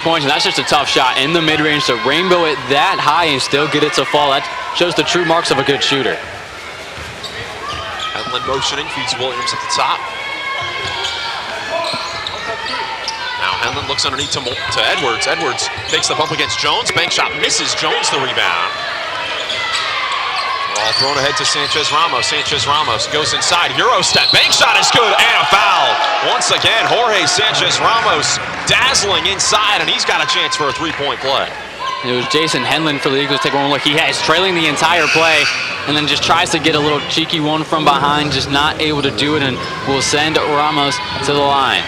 points, and that's just a tough shot in the mid-range to rainbow it that high and still get it to fall. That shows the true marks of a good shooter. Henlin motioning, feeds Williams at the top. Now Henlin looks underneath to Edwards. Edwards takes the bump against Jones. Bank shot misses. Jones the rebound. Ball thrown ahead to Sanchez Ramos. Sanchez Ramos goes inside. Euro step. Bank shot is good and a foul. Once again, Jorge Sanchez Ramos dazzling inside, and he's got a chance for a three-point play. It was Jason Henlin for the Eagles. Take one look. He is trailing the entire play and then just tries to get a little cheeky one from behind, just not able to do it, and will send Ramos to the line.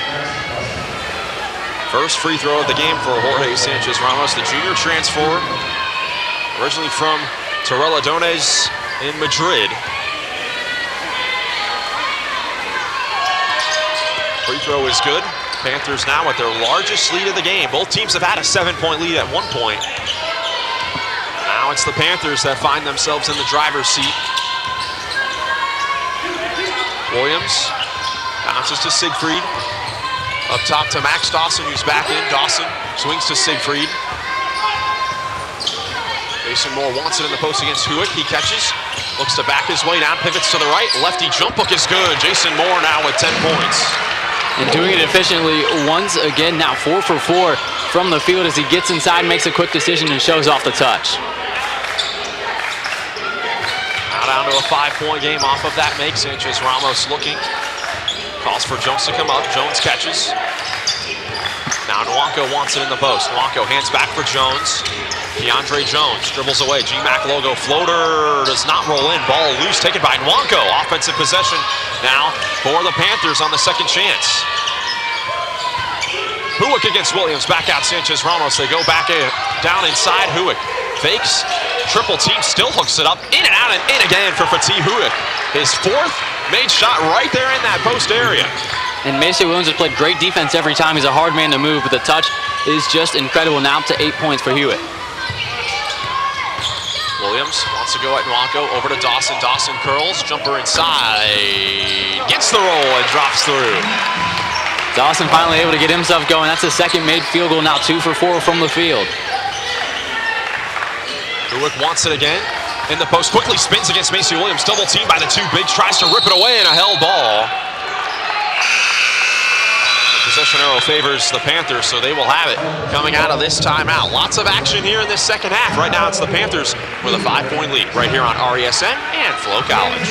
First free throw of the game for Jorge Sanchez Ramos, the junior transfer, originally from Torrelodones in Madrid. Free throw is good. Panthers now at their largest lead of the game. Both teams have had a 7-point lead at one point. Now it's the Panthers that find themselves in the driver's seat. Williams bounces to Siegfried. Up top to Max Dawson, who's back in. Dawson swings to Siegfried. Jason Moore wants it in the post against Hewitt. He catches, looks to back his way down, pivots to the right. Lefty jump hook is good. Jason Moore now with 10 points. And doing it efficiently once again, now 4 for 4 from the field as he gets inside, makes a quick decision, and shows off the touch. Now down to a 5-point game off of that make. Sanchez Ramos looking. Calls for Jones to come up. Jones catches. Now Nwanko wants it in the post. Nwanko hands back for Jones. DeAndre Jones dribbles away. GMAC logo floater does not roll in. Ball loose, taken by Nwanko. Offensive possession now for the Panthers on the second chance. Hewitt against Williams. Back out Sanchez Ramos. They go back down inside. Hewitt fakes. Triple team, still hooks it up. In and out and in again for Fatih Hewitt. His fourth made shot right there in that post area. And Mason Williams has played great defense every time. He's a hard man to move, but the touch is just incredible. Now up to 8 points for Hewitt. Williams wants to go at Nwanko, over to Dawson. Dawson curls, jumper inside, gets the roll and drops through. Dawson finally able to get himself going. That's his second made field goal, now 2 for 4 from the field. Hewitt wants it again. In the post, quickly spins against Macy Williams. Double teamed by the two bigs, tries to rip it away, and a held ball. Possession arrow favors the Panthers, so they will have it coming out of this timeout. Lots of action here in this second half. Right now it's the Panthers with a 5-point lead right here on RESN and Flo College.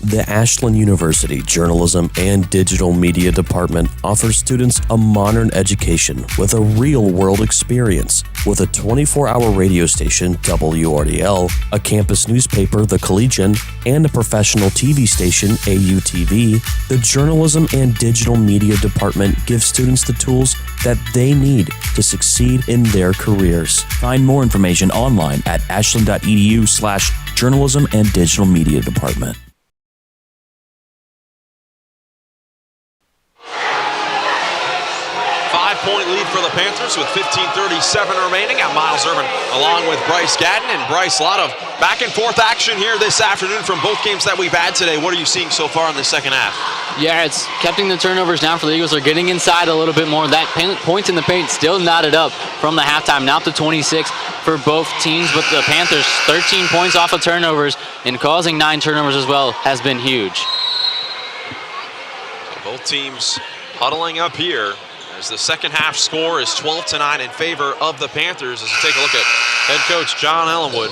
The Ashland University Journalism and Digital Media Department offers students a modern education with a real-world experience. With a 24-hour radio station, WRDL, a campus newspaper, The Collegian, and a professional TV station, AUTV, the Journalism and Digital Media Department gives students the tools that they need to succeed in their careers. Find more information online at ashland.edu/Journalism and Digital Media Department. 5-point lead for the Panthers with 15:37 remaining. I'm Miles Irvin along with Bryce Gadden. And Bryce, a lot of back and forth action here this afternoon from both games that we've had today. What are you seeing so far in the second half? Yeah, it's keeping the turnovers down for the Eagles. They're getting inside a little bit more. That points in the paint still knotted up from the halftime. Now up to 26 for both teams, but the Panthers 13 points off of turnovers and causing 9 turnovers as well has been huge. So both teams huddling up here as the second half score is 12-9 in favor of the Panthers. As you take a look at head coach John Ellenwood,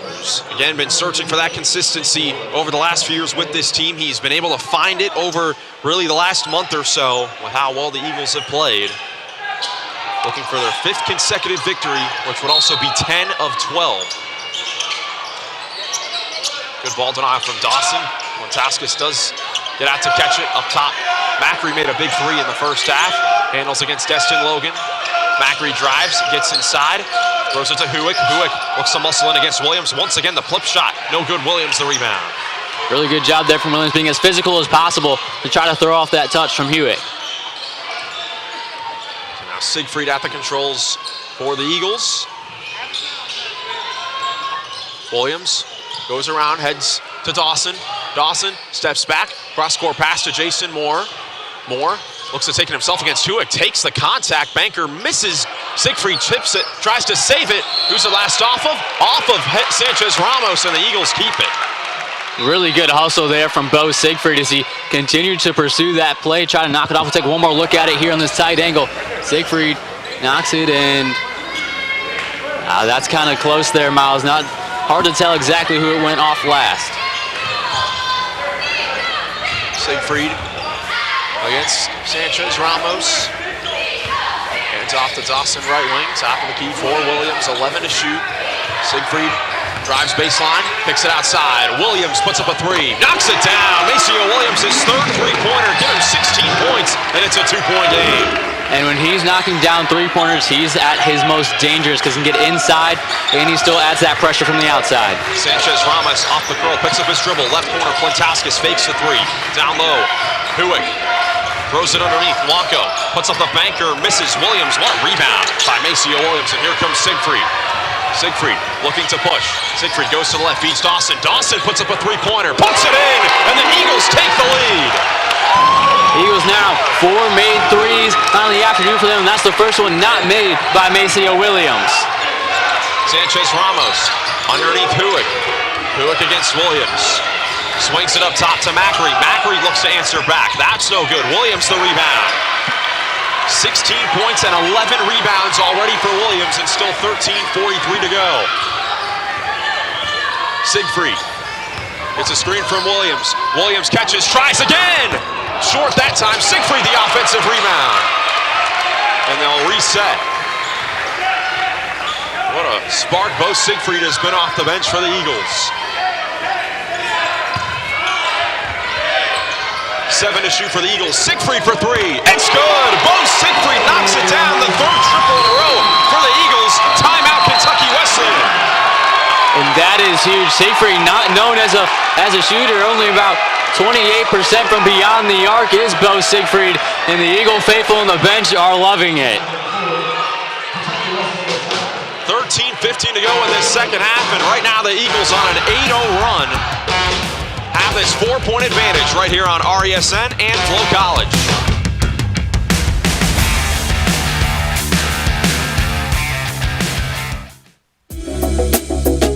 who's again been searching for that consistency over the last few years with this team. He's been able to find it over really the last month or so with how well the Eagles have played. Looking for their 5th consecutive victory, which would also be 10 of 12. Good ball denial from Dawson. Montaskis does get out to catch it up top. Macri made a big 3 in the first half. Handles against Destin Logan. Macri drives, gets inside, throws it to Hewitt. Hewitt looks to muscle in against Williams. Once again, the flip shot. No good. Williams the rebound. Really good job there from Williams, being as physical as possible to try to throw off that touch from Hewitt. So now Siegfried at the controls for the Eagles. Williams goes around, heads to Dawson. Dawson steps back, cross-court pass to Jason Moore. Moore looks to take it himself against Hewitt, takes the contact, Banker misses, Siegfried chips it, tries to save it. Who's the last off of? Off of Sanchez Ramos, and the Eagles keep it. Really good hustle there from Bo Siegfried as he continued to pursue that play, try to knock it off. We'll take one more look at it here on this tight angle. Siegfried knocks it, and that's kind of close there, Miles. Not hard to tell exactly who it went off last. Siegfried against Sanchez Ramos. Hands off to Dawson, right wing, top of the key for Williams, 11 to shoot. Siegfried drives baseline, kicks it outside. Williams puts up a three, knocks it down. Maceo Williams, his third three-pointer, give him 16 points, and it's a two-point game. And when he's knocking down three-pointers, he's at his most dangerous because he can get inside, and he still adds that pressure from the outside. Sanchez Ramos off the curl, picks up his dribble, left corner, Plantaskis fakes the three. Down low, Hewitt throws it underneath, Blanco puts up the banker, misses Williams. What rebound by Maceo Williams, and here comes Siegfried. Siegfried looking to push. Siegfried goes to the left, feeds Dawson. Dawson puts up a three-pointer, puts it in, and the Eagles take the lead. Eagles now 4 made threes on the afternoon for them, and that's the first one not made by Maceo Williams. Sanchez Ramos underneath Hewitt. Hewitt against Williams. Swings it up top to Macri. Macri looks to answer back. That's no good. Williams the rebound. 16 points and 11 rebounds already for Williams, and still 13:43 to go. Siegfried gets a screen from Williams. Williams catches, tries again. Short that time. Siegfried the offensive rebound. And they'll reset. What a spark Bo Siegfried has been off the bench for the Eagles. 7 to shoot for the Eagles. Siegfried for three. It's good. Bo Siegfried knocks it down. The third triple in a row for the Eagles. Timeout, Kentucky Wesleyan. And that is huge. Siegfried, not known as a shooter, only about 28% from beyond the arc is Bo Siegfried, and the Eagle faithful on the bench are loving it. 13:15 to go in this second half, and right now the Eagles on an 8-0 run have this 4-point advantage right here on RESN and Flow College.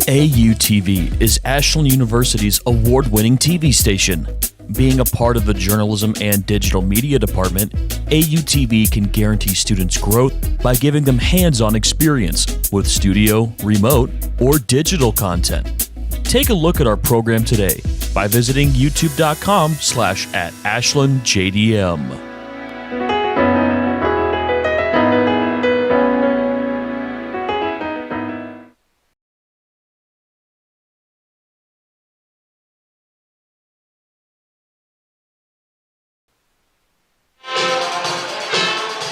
AUTV is Ashland University's award-winning TV station. Being a part of the Journalism and Digital Media Department, AUTV can guarantee students' growth by giving them hands-on experience with studio, remote, or digital content. Take a look at our program today by visiting youtube.com/@AshlandJDM.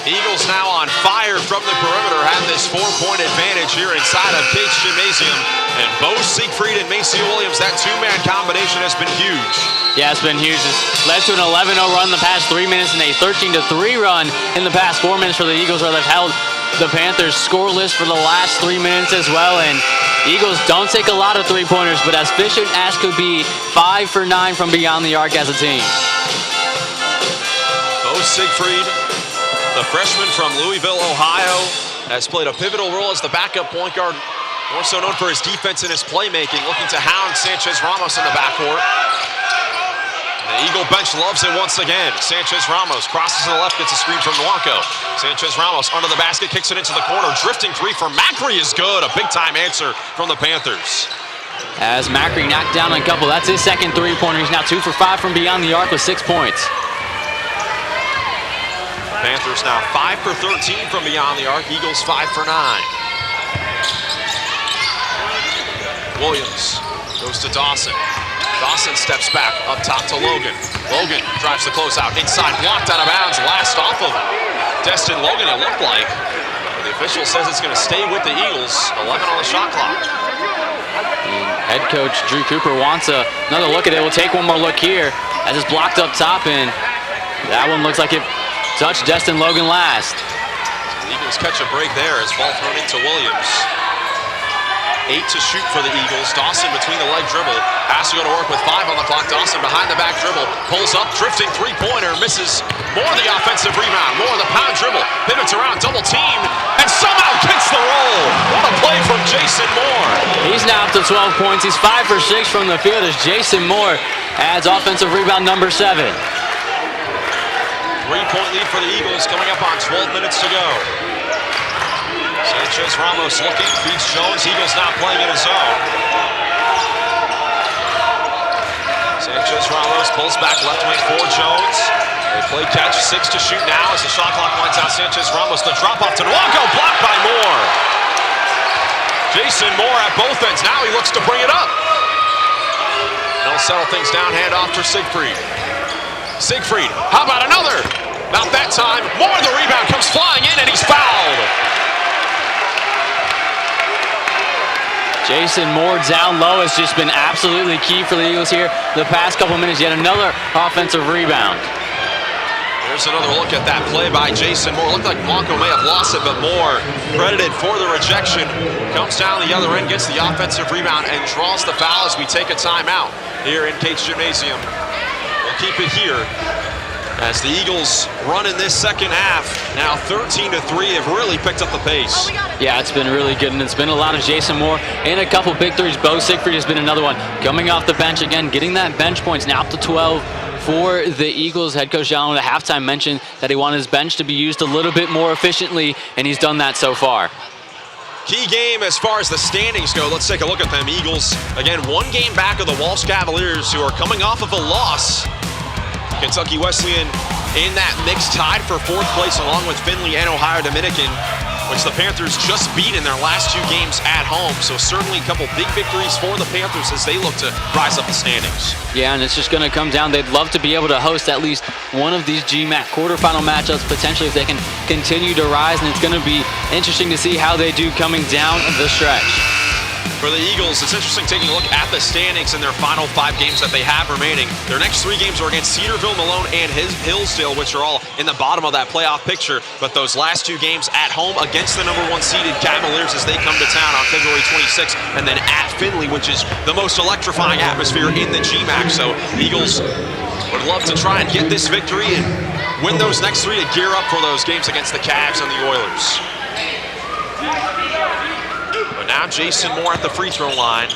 Eagles now on fire from the perimeter, have this 4-point advantage here inside of Cates Gymnasium. And Bo Siegfried and Maceo Williams, that two-man combination has been huge. Yeah, it's been huge. It's led to an 11-0 run in the past 3 minutes and a 13-3 run in the past 4 minutes for the Eagles, where they've held the Panthers scoreless for the last 3 minutes as well. And Eagles don't take a lot of three-pointers, but as efficient as could be, 5 for 9 from beyond the arc as a team. Bo Siegfried, the freshman from Louisville, Ohio, has played a pivotal role as the backup point guard, more so known for his defense and his playmaking, looking to hound Sanchez Ramos in the backcourt. And the Eagle bench loves it once again. Sanchez Ramos crosses to the left, gets a screen from Blanco. Sanchez Ramos under the basket, kicks it into the corner. Drifting three from Macri is good. A big-time answer from the Panthers. As Macri knocked down a couple, that's his second three-pointer. He's now 2 for 5 from beyond the arc with 6 points. Panthers now 5 for 13 from beyond the arc. Eagles 5 for 9. Williams goes to Dawson. Dawson steps back up top to Logan. Logan drives the closeout inside, blocked out of bounds. Last off of Destin Logan, it looked like. The official says it's going to stay with the Eagles. 11 on the shot clock. And head coach Drew Cooper wants another look at it. We'll take one more look here as it's blocked up top, and that one looks like it touched Destin Logan last. The Eagles catch a break there as ball thrown into Williams. 8 to shoot for the Eagles. Dawson between the leg dribble. Has to go to work with 5 on the clock. Dawson behind the back dribble. Pulls up, drifting three-pointer. Misses. More the offensive rebound. More the pound dribble. Pivots around, double teamed. And somehow gets the roll. What a play from Jason Moore. He's now up to 12 points. He's 5 for 6 from the field as Jason Moore adds offensive rebound number 7. 3-point lead for the Eagles coming up on 12 minutes to go. Sanchez Ramos looking, feeds Jones. Eagles now playing in his zone. Sanchez Ramos pulls back left wing for Jones. They play catch, 6 to shoot now as the shot clock winds out. Sanchez Ramos, the drop off to Nwako, blocked by Moore. Jason Moore at both ends. Now he looks to bring it up. They'll settle things down, hand off for Siegfried. Siegfried, how about another? Not that time. Moore, the rebound, comes flying in, and he's fouled. Jason Moore down low has just been absolutely key for the Eagles here the past couple minutes. Yet another offensive rebound. There's another look at that play by Jason Moore. Looked like Nwako may have lost it, but Moore, credited for the rejection, comes down the other end, gets the offensive rebound, and draws the foul as we take a timeout here in Cates Gymnasium. We'll keep it here as the Eagles run in this second half. Now 13 to 3, have really picked up the pace. Yeah, it's been really good, and it's been a lot of Jason Moore and a couple big threes. Bo Siegfried has been another one. Coming off the bench again, getting that bench points, now up to 12 for the Eagles. Head coach Allen at halftime mentioned that he wanted his bench to be used a little bit more efficiently, and he's done that so far. Key game as far as the standings go. Let's take a look at them. Eagles, again, 1 game back of the Walsh Cavaliers, who are coming off of a loss. Kentucky Wesleyan in that mix, tied for 4th place along with Findlay and Ohio Dominican, which the Panthers just beat in their last 2 games at home. So certainly a couple big victories for the Panthers as they look to rise up the standings. Yeah, and it's just going to come down. They'd love to be able to host at least one of these GMAC quarterfinal matchups, potentially if they can continue to rise. And it's going to be interesting to see how they do coming down the stretch. For the Eagles, it's interesting taking a look at the standings in their final 5 games that they have remaining. Their next 3 games are against Cedarville, Malone, and Hillsdale, which are all in the bottom of that playoff picture. But those last 2 games at home against the number 1 seeded Cavaliers as they come to town on February 26th, and then at Findlay, which is the most electrifying atmosphere in the GMAC. So the Eagles would love to try and get this victory and win those next 3 to gear up for those games against the Cavs and the Oilers. But now Jason Moore at the free throw line.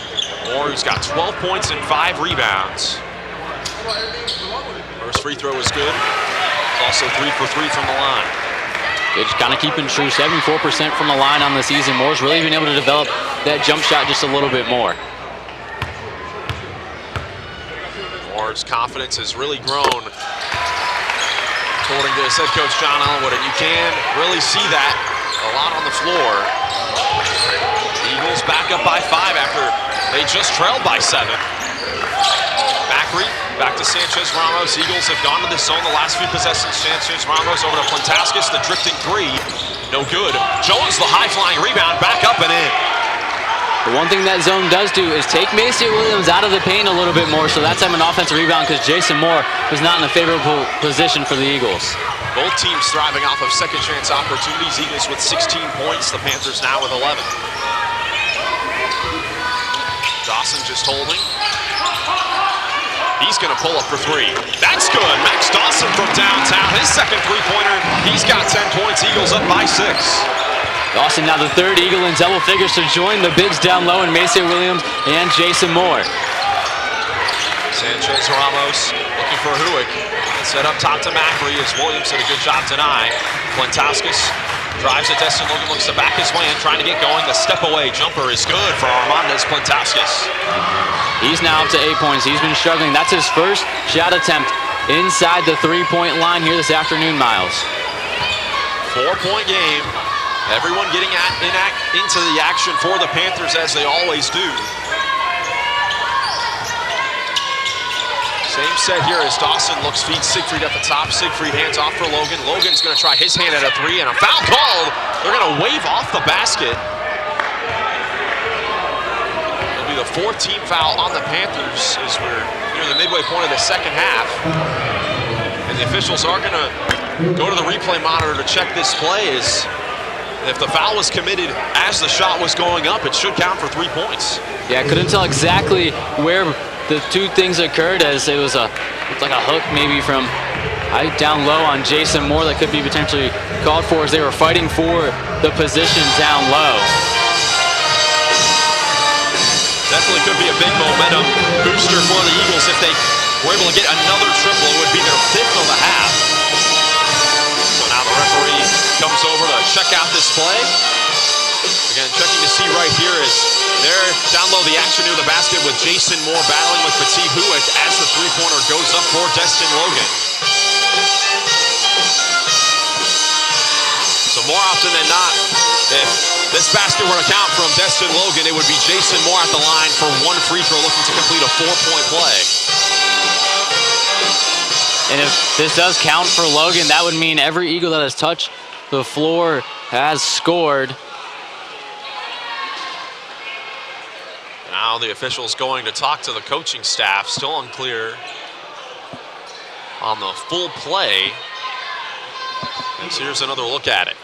Moore, who's got 12 points and 5 rebounds. First free throw is good. It's also 3 for 3 from the line. They're just kind of keeping true, 74% from the line on the season. Moore's really been able to develop that jump shot just a little bit more. Moore's confidence has really grown, according to his head coach John Ellenwood, and you can really see that a lot on the floor. Eagles back up by 5 after they just trailed by 7. Macri back to Sanchez Ramos. Eagles have gone to the zone the last few possessions. Sanchez Ramos over to Plantaskis, the drifting 3. No good. Jones, the high-flying rebound, back up and in. The one thing that zone does do is take Macy Williams out of the paint a little bit more, so that's having an offensive rebound because Jason Moore was not in a favorable position for the Eagles. Both teams thriving off of second chance opportunities. Eagles with 16 points, the Panthers now with 11. Dawson just holding. He's going to pull up for 3. That's good. Max Dawson from downtown. His second three-pointer. He's got 10 points. Eagles up by 6. Dawson now the 3rd Eagle in double figures to join the bigs down low in Macy Williams and Jason Moore. Sanchez Ramos looking for Huick. Set up top to Macri as Williams did a good job tonight. Plantaskis drives it. Destin Logan looks to back his way in, trying to get going. The step away jumper is good for Armandez Plantaskis. He's now up to 8 points. He's been struggling. That's his first shot attempt inside the 3-point line here this afternoon, Miles. 4-point game. Everyone getting into the action for the Panthers as they always do. Same set here as Dawson looks, feeds Siegfried at the top. Siegfried hands off for Logan. Logan's going to try his hand at a 3, and a foul called. They're going to wave off the basket. It'll be the 4th team foul on the Panthers as we're near the midway point of the second half. And the officials are going to go to the replay monitor to check this play as If the foul was committed as the shot was going up, it should count for 3 points. Yeah, I couldn't tell exactly where the two things occurred, as it was looked like a hook maybe from down low on Jason Moore that could be potentially called for, as they were fighting for the position down low. Definitely could be a big momentum booster for the Eagles if they were able to get another triple. It would be their 5th of the half. So now the referee comes over to check out this play. Again, checking to see right here is there down low the action near the basket with Jason Moore battling with Petit Huick as the three-pointer goes up for Destin Logan. So more often than not, if this basket were to count from Destin Logan, it would be Jason Moore at the line for one free throw looking to complete a 4-point play. And if this does count for Logan, that would mean every Eagle that has touched the floor has scored. Now the official's going to talk to the coaching staff. Still unclear on the full play. And so here's another look at it.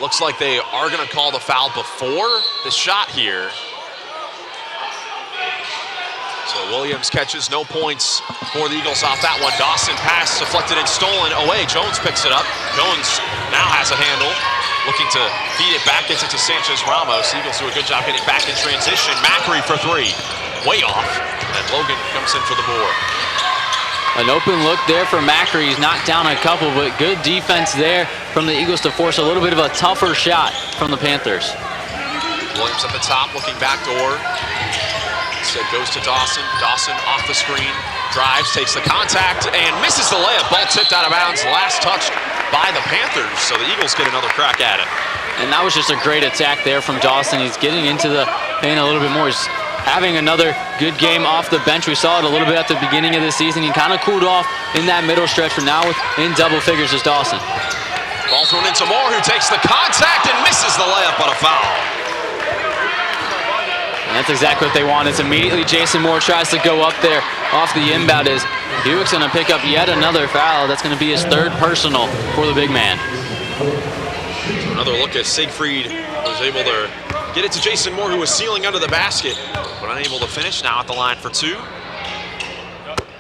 Looks like they are going to call the foul before the shot here. So Williams catches, no points for the Eagles off that one. Dawson pass deflected and stolen away. Jones picks it up. Jones now has a handle, looking to feed it back into Sanchez Ramos. Eagles do a good job getting back in transition. Macri for three, way off, and Logan comes in for the board. An open look there for Macri. He's knocked down a couple, but good defense there from the Eagles to force a little bit of a tougher shot from the Panthers. Williams at the top, looking backdoor. Instead goes to Dawson. Dawson off the screen, drives, takes the contact, and misses the layup. Ball tipped out of bounds. Last touch by the Panthers, so the Eagles get another crack at it. And that was just a great attack there from Dawson. He's getting into the paint a little bit more. He's having another good game off the bench. We saw it a little bit at the beginning of the season. He kind of cooled off in that middle stretch, but now in double figures is Dawson. Ball thrown into Moore, who takes the contact and misses the layup, but a foul. And that's exactly what they want. It's immediately Jason Moore tries to go up there off the inbound. Is Buick's going to pick up yet another foul. That's going to be his third personal for the big man. Another look at Siegfried was able to get it to Jason Moore, who was sealing under the basket, but unable to finish. Now at the line for two.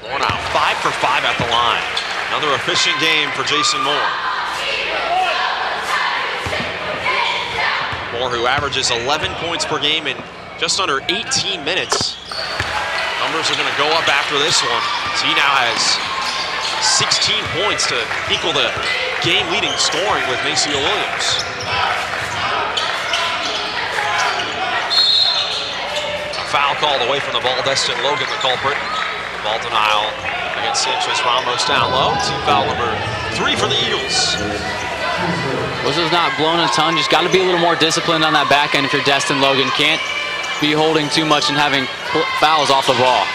Moore now 5 for 5 at the line. Another efficient game for Jason Moore. Moore, who averages 11 points per game in just under 18 minutes. Numbers are going to go up after this one. So he now has 16 points to equal the game-leading scoring with Maceo Williams. A foul called away from the ball. Destin Logan, the culprit. Ball denial against Sanchez Ramos down low. Team foul number 3 for the Eagles. This is not blown a ton. Just got to be a little more disciplined on that back end if you're Destin Logan. Can't be holding too much and having fouls off the ball.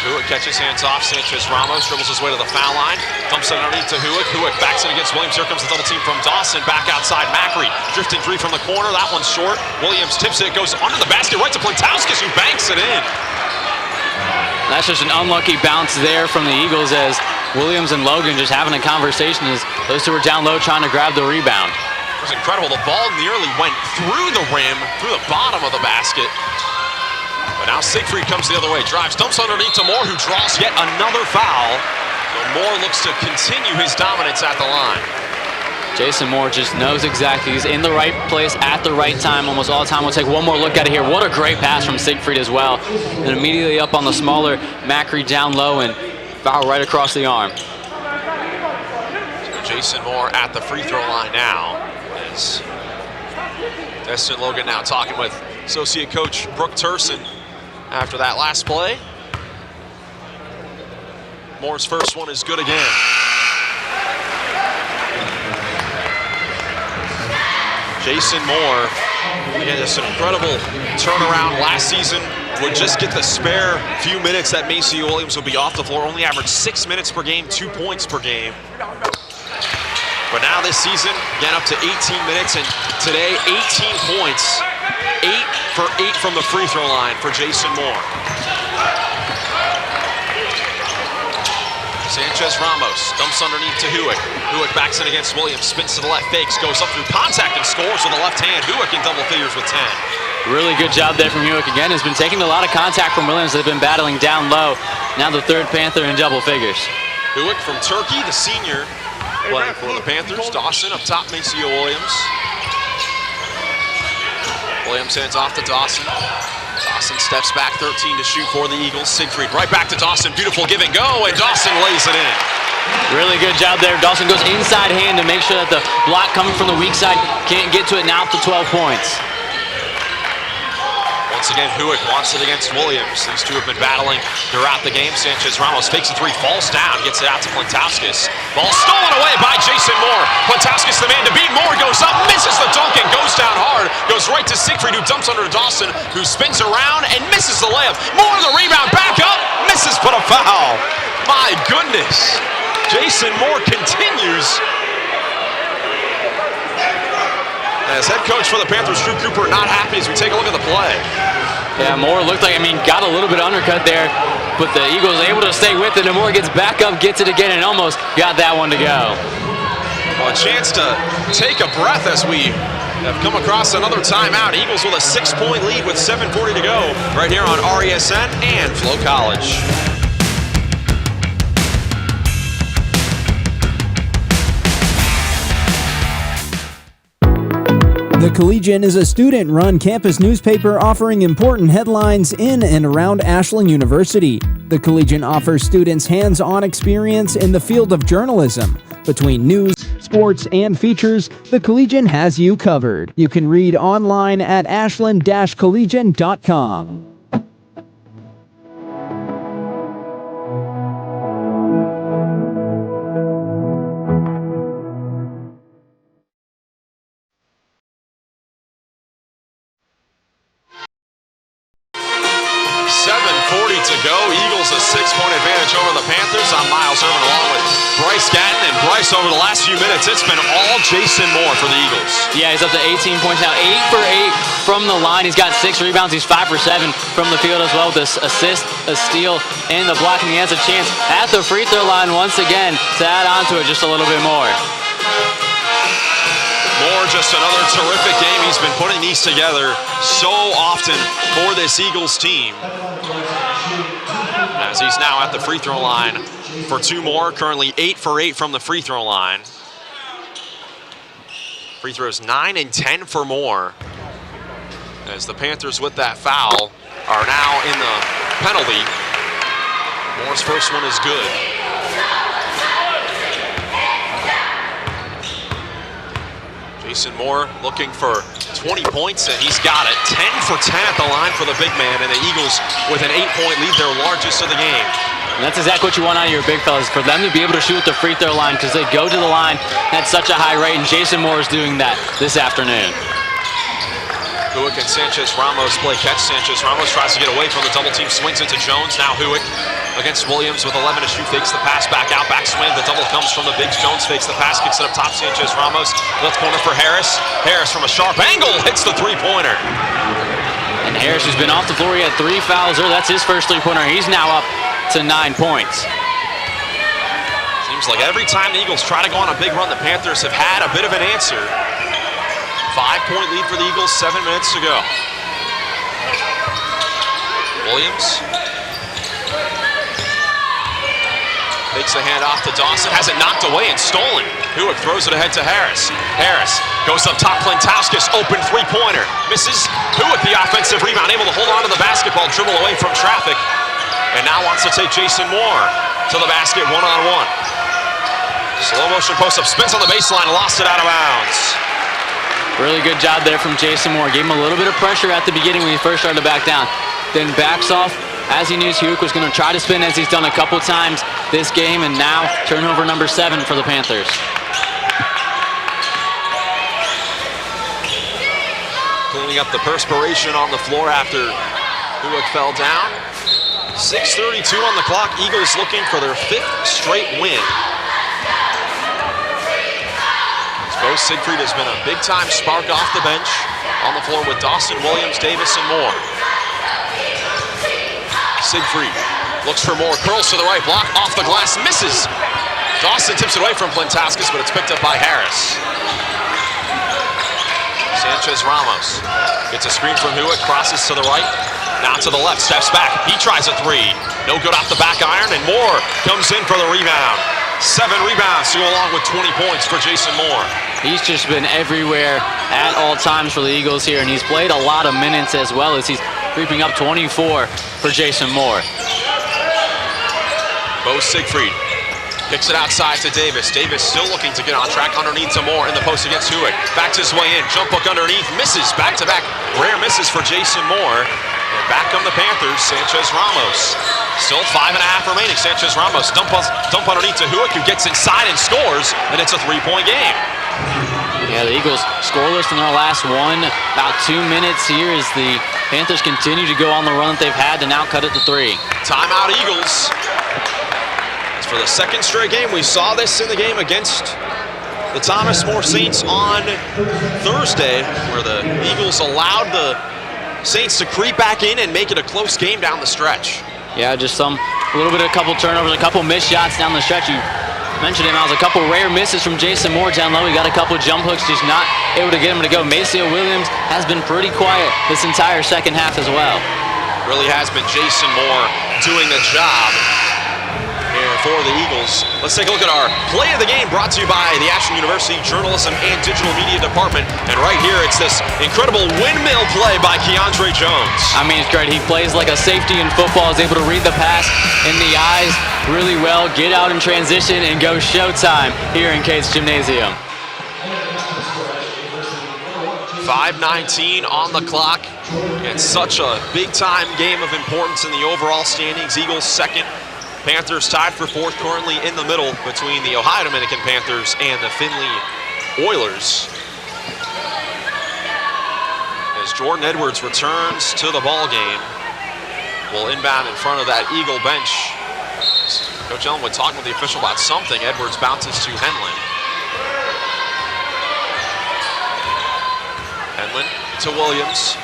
Huick catches hands off. Sanchez Ramos dribbles his way to the foul line. Dumps it underneath to Huick. Huick backs in against Williams. Here comes the double team from Dawson. Back outside Macri. Drifting three from the corner. That one's short. Williams tips it. Goes under the basket right to Plantowskis, who banks it in. That's just an unlucky bounce there from the Eagles, as Williams and Logan just having a conversation as those two were down low trying to grab the rebound. It was incredible. The ball nearly went through the rim, through the bottom of the basket. But now Siegfried comes the other way. Drives, dumps underneath to Moore, who draws yet another foul. So Moore looks to continue his dominance at the line. Jason Moore just knows exactly. He's in the right place at the right time almost all the time. We'll take one more look at it here. What a great pass from Siegfried as well. And immediately up on the smaller Macri down low and foul right across the arm. So Jason Moore at the free throw line now. As Destin Logan now talking with associate coach Brooke Turson after that last play. Moore's first one is good again. Jason Moore, again, just an incredible turnaround last season. Would just get the spare few minutes that Maceo Williams would be off the floor. Only averaged 6 minutes per game, 2 points per game. But now this season, again up to 18 minutes, and today 18 points. 8 for 8 from the free throw line for Jason Moore. Sanchez Ramos dumps underneath to Hewick. Hewick backs in against Williams, spins to the left, fakes, goes up through contact and scores with the left hand. Hewick in double figures with 10. Really good job there from Hewick. Again, has been taking a lot of contact from Williams. They've been battling down low. Now the third Panther in double figures. Hewick from Turkey, the senior, playing for the Panthers. Dawson up top, Maceo Williams. Williams hands off to Dawson. Dawson steps back, 13 to shoot for the Eagles. Siegfried right back to Dawson. Beautiful give and go, and Dawson lays it in. Really good job there. Dawson goes inside hand to make sure that the block coming from the weak side can't get to it. Now up to 12 points. Once again, Hewick wants it against Williams. These two have been battling throughout the game. Sanchez Ramos fakes a three, falls down, gets it out to Plantowskis. Ball stolen away by Jason Moore. Plantowskis the man to beat. Moore goes up, misses the dunk and goes down hard. Goes right to Siegfried, who dumps under to Dawson, who spins around and misses the layup. Moore the rebound, back up, misses but a foul. My goodness. Jason Moore continues. As head coach for the Panthers, Drew Cooper, not happy as we take a look at the play. Yeah, Moore looked like, got a little bit undercut there, but the Eagles able to stay with it, and Moore gets back up, gets it again, and almost got that one to go. Well, a chance to take a breath as we have come across another timeout. Eagles with a 6-point lead with 7:40 to go right here on RESN and Flow College. The Collegian is a student-run campus newspaper offering important headlines in and around Ashland University. The Collegian offers students hands-on experience in the field of journalism. Between news, sports, and features, the Collegian has you covered. You can read online at ashland-collegian.com. To go. Eagles a 6-point advantage over the Panthers. I'm Miles Irvin along with Bryce Gatton. And Bryce, over the last few minutes, it's been all Jason Moore for the Eagles. Yeah, he's up to 18 points now. 8 for 8 from the line. He's got 6 rebounds. He's 5 for 7 from the field as well. This assist, a steal, and the block. And he has a chance at the free throw line once again to add on to it just a little bit more. Moore, just another terrific game. He's been putting these together so often for this Eagles team. As he's now at the free throw line for 2 more, currently 8 for 8 from the free throw line. Free throws 9 and 10 for Moore. As the Panthers with that foul are now in the penalty. Moore's first one is good. Jason Moore looking for 20 points, and he's got it. 10 for 10 at the line for the big man, and the Eagles with an 8-point lead, their largest of the game. And that's exactly what you want out of your big fellas, for them to be able to shoot at the free throw line, because they go to the line at such a high rate, and Jason Moore is doing that this afternoon. Hewick and Sanchez Ramos play catch. Sanchez Ramos tries to get away from the double team, swings into Jones. Now Hewick against Williams with 11 to shoot, fakes the pass back out, back swing. The double comes from the bigs. Jones fakes the pass, kicks it up top. Sanchez Ramos, left corner for Harris. Harris from a sharp angle hits the three-pointer. And Harris, who's been off the floor, he had 3 fouls there. That's his first three-pointer. He's now up to 9 points. Seems like every time the Eagles try to go on a big run, the Panthers have had a bit of an answer. 5-point lead for the Eagles, 7 minutes to go. Williams takes the hand off to Dawson, has it knocked away and stolen. Hewick throws it ahead to Harris. Harris goes up top, Plantowskis, open three-pointer. Misses. Hewick, the offensive rebound, able to hold on to the basketball, dribble away from traffic. And now wants to take Jason Moore to the basket one-on-one. Slow motion post-up, spins on the baseline, lost it out of bounds. Really good job there from Jason Moore. Gave him a little bit of pressure at the beginning when he first started to back down. Then backs off as he knew Hewick was going to try to spin, as he's done a couple times this game, and now turnover number 7 for the Panthers. Cleaning up the perspiration on the floor after Hewick fell down. 6:32 on the clock. Eagles looking for their 5th straight win. Bo Siegfried has been a big-time spark off the bench on the floor with Dawson, Williams, Davis, and Moore. Siegfried Looks for more, curls to the right, block off the glass, misses. Dawson tips it away from Plantaskis, but it's picked up by Harris. Sanchez Ramos gets a screen from Hewitt, crosses to the right, now to the left, steps back. He tries a three. No good off the back iron, and Moore comes in for the rebound. 7 rebounds to go along with 20 points for Jason Moore. He's just been everywhere at all times for the Eagles here, and he's played a lot of minutes as well as he's creeping up 24 for Jason Moore. Bo Siegfried kicks it outside to Davis. Davis still looking to get on track underneath to Moore in the post against Hewitt. Backs his way in, jump hook underneath, misses, back-to-back rare misses for Jason Moore. And back come the Panthers, Sanchez Ramos. Still 5.5 remaining. Sanchez Ramos dump underneath to Hewitt, who gets inside and scores, and it's a 3-point game. Yeah, the Eagles scoreless in their last one. About 2 minutes here as the Panthers continue to go on the run that they've had to now cut it to 3. Timeout Eagles. As for the second straight game, we saw this in the game against the Thomas More Saints on Thursday, where the Eagles allowed the Saints to creep back in and make it a close game down the stretch. Yeah, just a couple turnovers, a couple missed shots down the stretch. You mentioned him, I was a couple rare misses from Jason Moore down low. He got a couple jump hooks, just not able to get him to go. Maceo Williams has been pretty quiet this entire second half as well. Really has been Jason Moore doing the job here for the Eagles. Let's take a look at our play of the game, brought to you by the Ashland University Journalism and Digital Media Department. And right here, it's this incredible windmill play by Keandre Jones. I mean, it's great. He plays like a safety in football, is able to read the pass in the eyes really well, get out in transition, and go showtime here in Cates Gymnasium. 5:19 on the clock. And such a big-time game of importance in the overall standings. Eagles second. Panthers tied for fourth, currently in the middle between the Ohio Dominican Panthers and the Findlay Oilers. As Jordan Edwards returns to the ball game, will inbound in front of that Eagle bench. Coach Ellenwood talking with the official about something. Edwards bounces to Henlon. Henlon to Williams.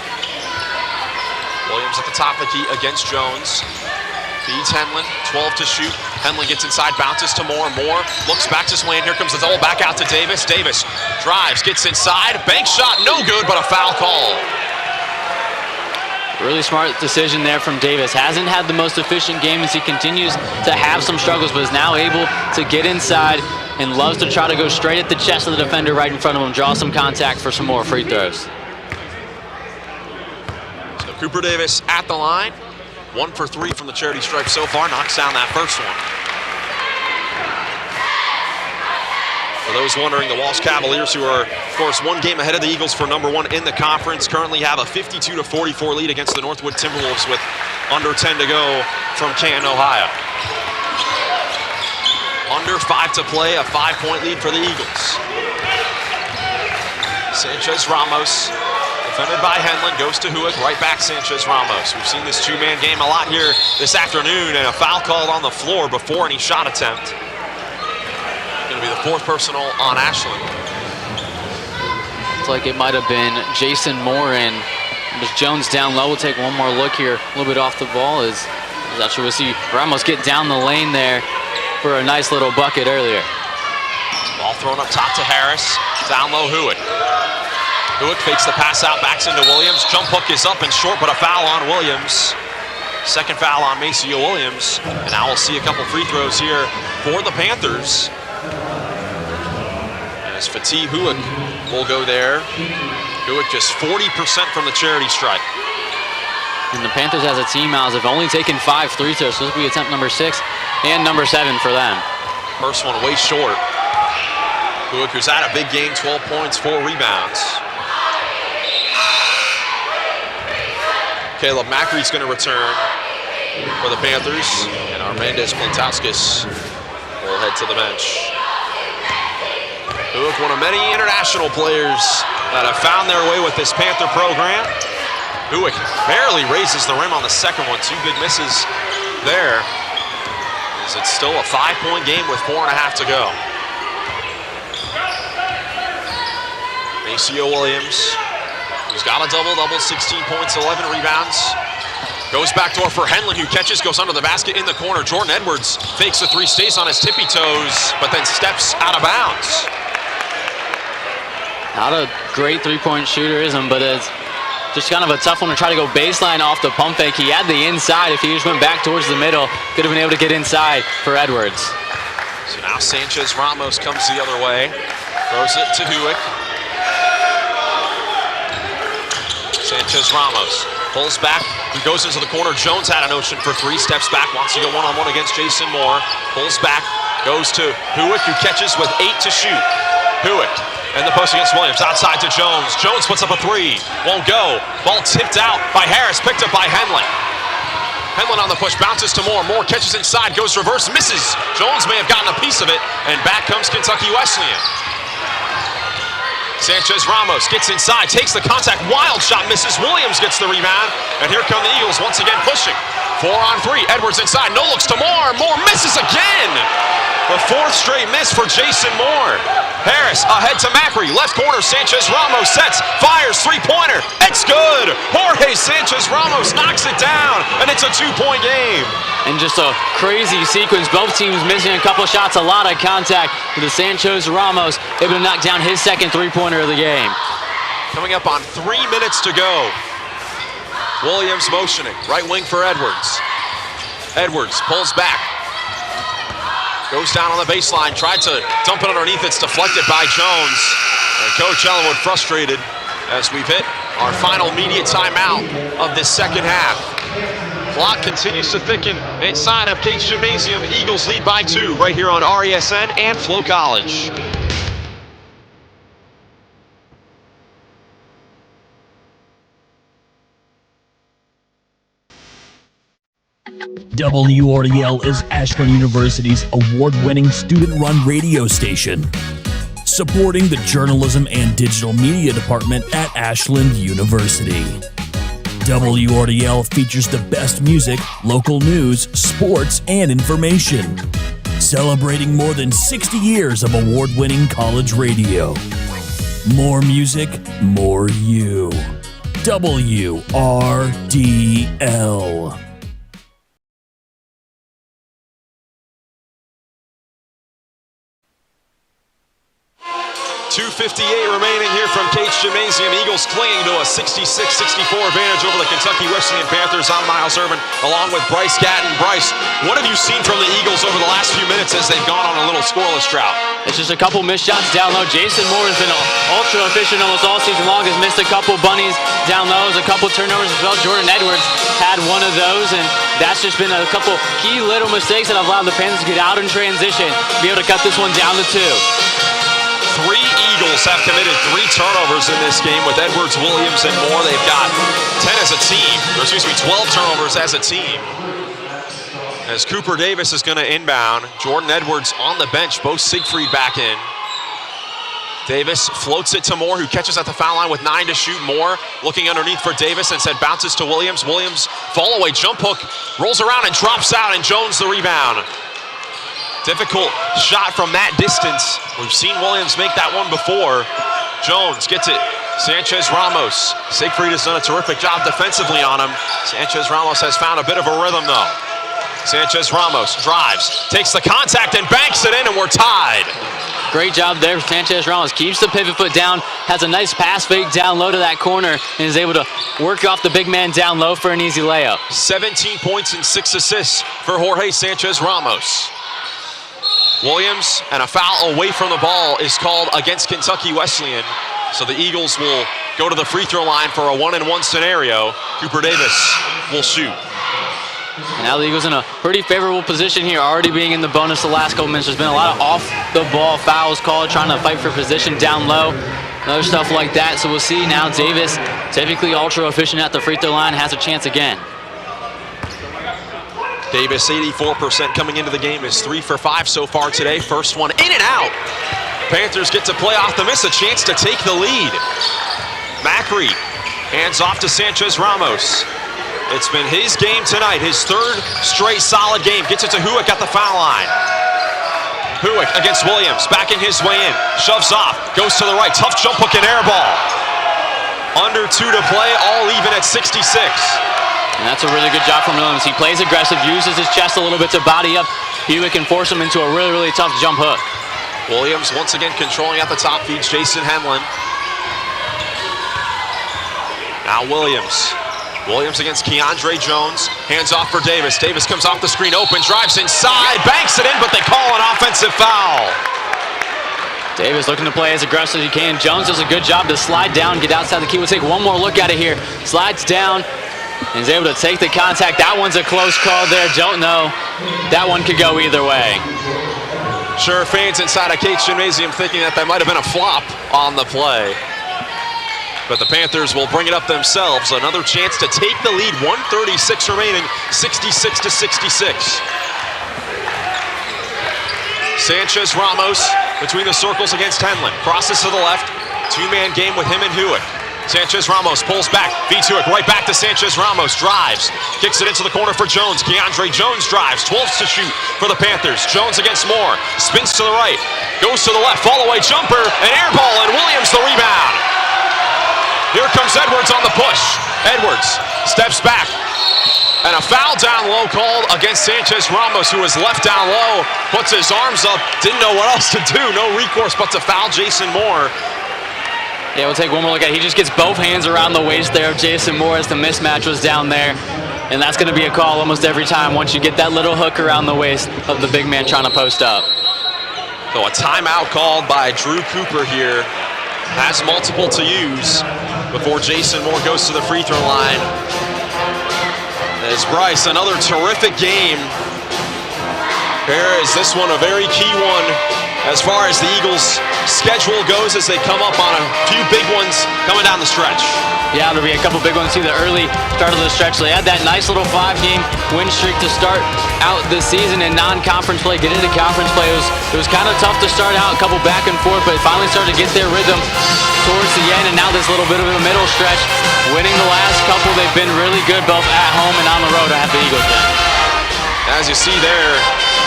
Williams at the top of the key against Jones. Feeds Henlon, 12 to shoot. Henlon gets inside, bounces to Moore. Moore looks back his way, and here comes the double back out to Davis. Davis drives, gets inside, bank shot, no good, but a foul call. Really smart decision there from Davis. Hasn't had the most efficient game as he continues to have some struggles, but is now able to get inside and loves to try to go straight at the chest of the defender right in front of him, draw some contact for some more free throws. So Cooper Davis at the line. 1 for 3 from the charity stripe so far, knocks down that first one. For those wondering, the Walsh Cavaliers, who are, of course, 1 game ahead of the Eagles for number 1 in the conference, currently have a 52-44 lead against the Northwood Timberwolves with under 10 to go from Canton, Ohio. Under 5 to play, a 5-point lead for the Eagles. Sanchez Ramos, defended by Henlon, goes to Hewitt, right back Sanchez Ramos. We've seen this 2-man game a lot here this afternoon, and a foul called on the floor before any shot attempt. Going to be the 4th personal on Ashland. Looks like it might have been Jason Moore, and as Jones down low. We'll take one more look here, a little bit off the ball. As actually we'll see Ramos get down the lane there for a nice little bucket earlier. Ball thrown up top to Harris, down low Hewitt. Hewitt fakes the pass out, backs into Williams. Jump hook is up and short, but a foul on Williams. Second foul on Maceo Williams. And now we'll see a couple free throws here for the Panthers. As Fatih Hewitt will go there. Hewitt just 40% from the charity stripe. And the Panthers as a team now have only taken 5 free throws. So this will be attempt number 6 and number 7 for them. First one way short. Hewitt, who's had a big game, 12 points, 4 rebounds. Caleb Macree's going to return for the Panthers, and Armandez Plantaskis will head to the bench. Hewitt, one of many international players that have found their way with this Panther program. Hewitt barely raises the rim on the second one. 2 big misses there. As it's still a 5-point game with 4.5 to go. Maceo Williams, who's got a double-double, 16 points, 11 rebounds. Goes backdoor for Henlon, who catches, goes under the basket in the corner. Jordan Edwards fakes the three, stays on his tippy toes, but then steps out of bounds. Not a great three-point shooter, isn't, but it's just kind of a tough one to try to go baseline off the pump fake. He had the inside. If he just went back towards the middle, could have been able to get inside for Edwards. So now Sanchez Ramos comes the other way. Throws it to Hewick. Sanchez Ramos pulls back. He goes into the corner. Jones had an notion for three. Steps back. Wants to go one-on-one against Jason Moore. Pulls back. Goes to Hewick, who catches with 8 to shoot. Hewick and the post against Williams. Outside to Jones. Jones puts up a three. Won't go. Ball tipped out by Harris. Picked up by Henlon. Henlon on the push. Bounces to Moore. Moore catches inside. Goes reverse. Misses. Jones may have gotten a piece of it. And back comes Kentucky Wesleyan. Sanchez Ramos gets inside, takes the contact, wild shot, misses. Williams gets the rebound, and here come the Eagles once again pushing. 4-on-3, Edwards inside, no looks to Moore. Moore misses again. The fourth straight miss for Jason Moore. Harris ahead to Macri, left corner, Sanchez Ramos sets, fires, three-pointer. It's good. Jorge Sanchez Ramos knocks it down, and it's a 2-point game. And just a crazy sequence. Both teams missing a couple shots, a lot of contact with the Sanchez Ramos able to knock down his second three-pointer of the game. Coming up on 3 minutes to go. Williams motioning, right wing for Edwards. Edwards pulls back. Goes down on the baseline, tried to dump it underneath. It's deflected by Jones. And Coach Ellenwood frustrated as we've hit our final media timeout of this second half. Clock continues to thicken inside of Cates Gymnasium. Eagles lead by 2 right here on RESN and Flo College. WRDL is Ashland University's award-winning student-run radio station, supporting the journalism and digital media department at Ashland University. WRDL features the best music, local news, sports, and information, celebrating more than 60 years of award-winning college radio. More music, more you. WRDL. 2:58 remaining here from Cates Gymnasium. Eagles clinging to a 66-64 advantage over the Kentucky Wesleyan Panthers. I'm Miles Urban, along with Bryce Gatton. Bryce, what have you seen from the Eagles over the last few minutes as they've gone on a little scoreless drought? It's just a couple missed shots down low. Jason Moore has been ultra efficient almost all season long. Has missed a couple bunnies down low. A couple turnovers as well. Jordan Edwards had one of those, and that's just been a couple key little mistakes that have allowed the Panthers to get out in transition, be able to cut this one down to 2. 3 Eagles have committed 3 turnovers in this game with Edwards, Williams, and Moore. They've got 12 turnovers as a team. As Cooper Davis is going to inbound, Jordan Edwards on the bench, Bo Siegfried back in. Davis floats it to Moore, who catches at the foul line with 9 to shoot. Moore looking underneath for Davis and said bounces to Williams. Williams fall away, jump hook, rolls around and drops out, and Jones the rebound. Difficult shot from that distance. We've seen Williams make that one before. Jones gets it. Sanchez Ramos. Siegfried has done a terrific job defensively on him. Sanchez Ramos has found a bit of a rhythm though. Sanchez Ramos drives, takes the contact and banks it in, and we're tied. Great job there. Sanchez Ramos keeps the pivot foot down, has a nice pass fake down low to that corner, and is able to work off the big man down low for an easy layup. 17 points and 6 assists for Jorge Sanchez Ramos. Williams, and a foul away from the ball is called against Kentucky Wesleyan. So the Eagles will go to the free throw line for a 1-and-1 scenario. Cooper Davis will shoot. And now the Eagles in a pretty favorable position here, already being in the bonus the last couple minutes. There's been a lot of off-the-ball fouls called, trying to fight for position down low, other stuff like that. So we'll see now Davis, typically ultra efficient at the free throw line, has a chance again. Davis, 84% coming into the game, is 3 for 5 so far today. First one in and out. Panthers get to play off the miss, a chance to take the lead. Macri hands off to Sanchez Ramos. It's been his game tonight, his 3rd straight solid game. Gets it to Hewick at the foul line. Hewick against Williams, backing his way in. Shoves off, goes to the right. Tough jump hook and air ball. Under 2 to play, all even at 66. And that's a really good job from Williams. He plays aggressive, uses his chest a little bit to body up. Hewitt can force him into a really, really tough jump hook. Williams once again controlling at the top, feeds Jason Henlon. Now Williams. Williams against Keandre Jones. Hands off for Davis. Davis comes off the screen, open, drives inside, banks it in, but they call an offensive foul. Davis looking to play as aggressive as he can. Jones does a good job to slide down, get outside the key. We'll take one more look at it here. Slides down and is able to take the contact. That one's a close call there. Don't know. That one could go either way. Sure, fans inside a Case Gymnasium thinking that might have been a flop on the play. But the Panthers will bring it up themselves. Another chance to take the lead. 1:36 remaining, 66-66. Sanchez Ramos between the circles against Henlon. Crosses to the left. Two-man game with him and Hewitt. Sanchez Ramos pulls back, feeds Hewitt right back to Sanchez Ramos. Drives, kicks it into the corner for Jones. Keandre Jones drives, 12 to shoot for the Panthers. Jones against Moore, spins to the right, goes to the left, fall away jumper, an air ball, and Williams the rebound. Here comes Edwards on the push. Edwards steps back. And a foul down low called against Sanchez Ramos, who was left down low, puts his arms up, didn't know what else to do. No recourse but to foul Jason Moore. Yeah, we'll take one more look at it. He just gets both hands around the waist there of Jason Moore as the mismatch was down there. And that's going to be a call almost every time once you get that little hook around the waist of the big man trying to post up. So a timeout called by Drew Cooper here. Has multiple to use before Jason Moore goes to the free throw line. As Bryce, another terrific game. Here is this one, a very key one as far as the Eagles' schedule goes as they come up on a few big ones coming down the stretch. Yeah, there'll be a couple big ones too. The early start of the stretch. They had that nice little 5-game win streak to start out this season in non-conference play. Get into conference play. It was kind of tough to start out, a couple back and forth, but finally started to get their rhythm towards the end. And now this little bit of a middle stretch. Winning the last couple, they've been really good both at home and on the road. I have the Eagles then. As you see there,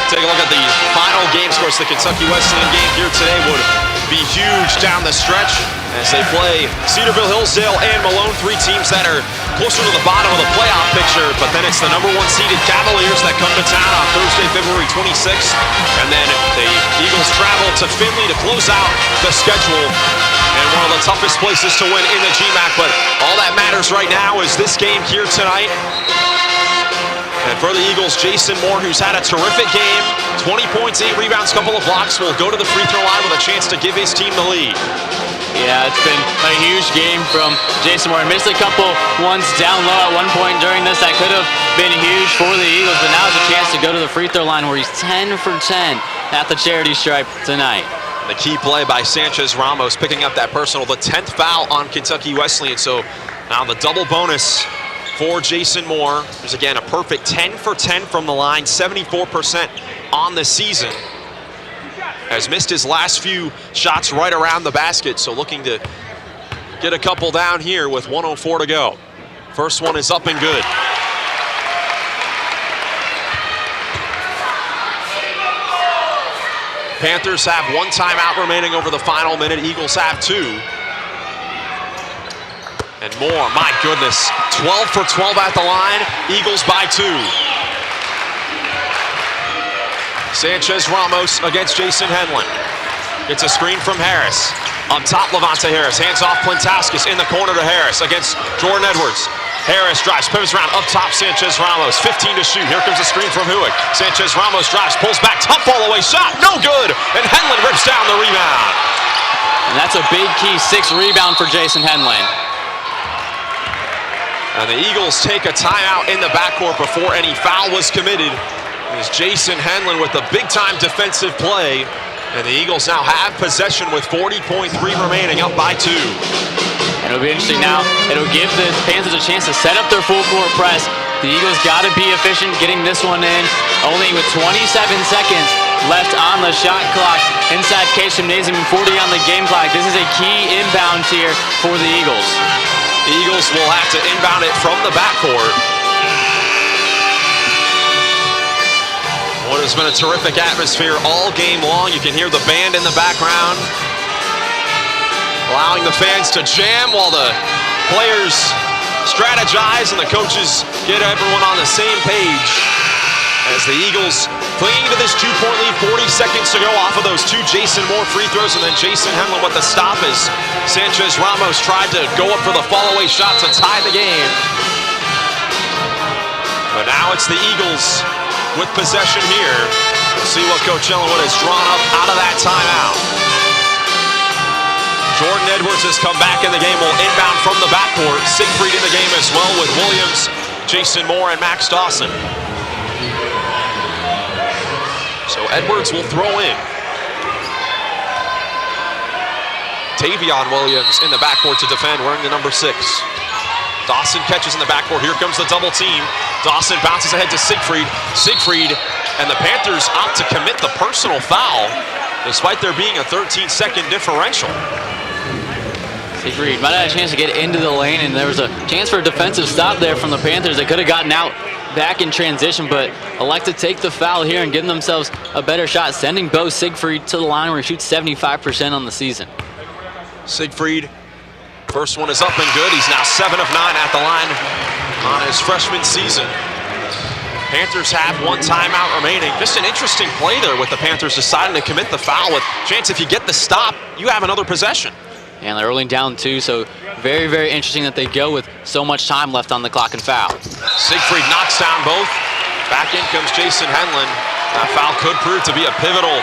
take a look at the final game scores. The Kentucky Wesleyan game here today would be huge down the stretch as they play Cedarville, Hillsdale, and Malone, three teams that are closer to the bottom of the playoff picture. But then it's the #1 seeded Cavaliers that come to town on Thursday, February 26th. And then the Eagles travel to Findlay to close out the schedule. And one of the toughest places to win in the GMAC. But all that matters right now is this game here tonight. And for the Eagles, Jason Moore, who's had a terrific game, 20 points, 8 rebounds, couple of blocks, will go to the free throw line with a chance to give his team the lead. Yeah, it's been a huge game from Jason Moore. He missed a couple ones down low at one point during this. That could have been huge for the Eagles, but now it's a chance to go to the free throw line where he's 10 for 10 at the charity stripe tonight. The key play by Sanchez Ramos, picking up that personal, the 10th foul on Kentucky Wesleyan. So now the double bonus for Jason Moore. There's again a perfect 10 for 10 from the line, 74% on the season. Has missed his last few shots right around the basket, so looking to get a couple down here with 1:04 to go. First one is up and good. Panthers have one timeout remaining over the final minute. Eagles have 2. And Moore, my goodness, 12 for 12 at the line. Eagles by 2. Sanchez Ramos against Jason Henlon. Gets a screen from Harris. Up top, Levante Harris. Hands off Plintowskis in the corner to Harris against Jordan Edwards. Harris drives, pivots around, up top Sanchez Ramos. 15 to shoot. Here comes a screen from Hewitt. Sanchez Ramos drives, pulls back, tough fall away shot, no good. And Henlon rips down the rebound. And that's a big key 6th rebound for Jason Henlon. And the Eagles take a timeout in the backcourt before any foul was committed. It was Jason Henlon with a big-time defensive play. And the Eagles now have possession with 40.3 remaining, up by 2. And it'll be interesting now. It'll give the Panthers a chance to set up their full-court press. The Eagles got to be efficient getting this one in. Only with 27 seconds left on the shot clock inside Case Gymnasium and 40 on the game clock. This is a key inbound here for the Eagles. The Eagles will have to inbound it from the backcourt. What has been a terrific atmosphere all game long. You can hear the band in the background, allowing the fans to jam while the players strategize and the coaches get everyone on the same page as the Eagles clinging to this 2-point lead. 40 seconds to go off of those two Jason Moore free throws, and then Jason Henlon with the stop as Sanchez Ramos tried to go up for the fall-away shot to tie the game. But now it's the Eagles with possession here. We'll see what Coach Ellenwood has drawn up out of that timeout. Jordan Edwards has come back in the game, will inbound from the backcourt. Siegfried in the game as well with Williams, Jason Moore, and Max Dawson. So Edwards will throw in. Tavion Williams in the backcourt to defend, wearing the number 6. Dawson catches in the backcourt. Here comes the double team. Dawson bounces ahead to Siegfried. Siegfried and the Panthers opt to commit the personal foul, despite there being a 13-second differential. Siegfried might have had a chance to get into the lane, and there was a chance for a defensive stop there from the Panthers. They could have gotten out back in transition, but elect to take the foul here and give themselves a better shot, sending Bo Siegfried to the line where he shoots 75% on the season. Siegfried, first one is up and good. He's now 7 of 9 at the line on his freshman season. Panthers have one timeout remaining. Just an interesting play there with the Panthers deciding to commit the foul with chance if you get the stop, you have another possession. And they're only down 2, so very, very interesting that they go with so much time left on the clock and foul. Siegfried knocks down both. Back in comes Jason Henlon. That foul could prove to be a pivotal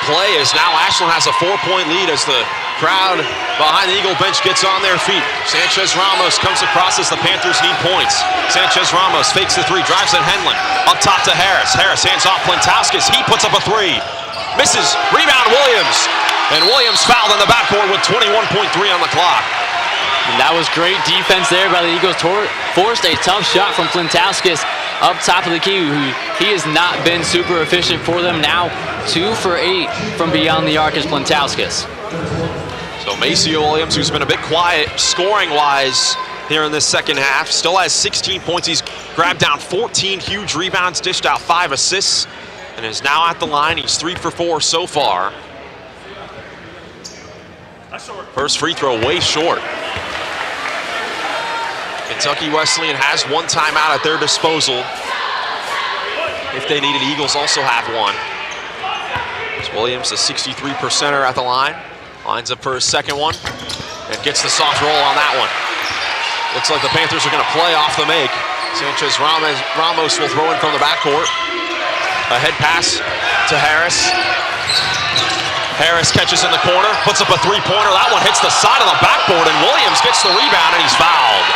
play as now Ashland has a 4-point lead as the crowd behind the Eagle bench gets on their feet. Sanchez Ramos comes across as the Panthers need points. Sanchez Ramos fakes the 3, drives at Henlon. Up top to Harris. Harris hands off Plintowskis. He puts up a 3. Misses. Rebound Williams. And Williams fouled in the backcourt with 21.3 on the clock. And that was great defense there by the Eagles. Forced a tough shot from Plintowskis up top of the key. He has not been super efficient for them. Now 2 for 8 from beyond the arc is Plintowskis. So Maceo Williams, who's been a bit quiet scoring-wise here in this second half, still has 16 points. He's grabbed down 14 huge rebounds, dished out 5 assists, and is now at the line. He's 3 for 4 so far. First free throw way short. Kentucky Wesleyan has one timeout at their disposal. If they need it, Eagles also have one. As Williams, a 63%er at the line, lines up for his second one and gets the soft roll on that one. Looks like the Panthers are going to play off the make. Sanchez Ramos will throw in from the backcourt. A head pass to Harris. Harris catches in the corner, puts up a 3-pointer. That one hits the side of the backboard, and Williams gets the rebound, and he's fouled.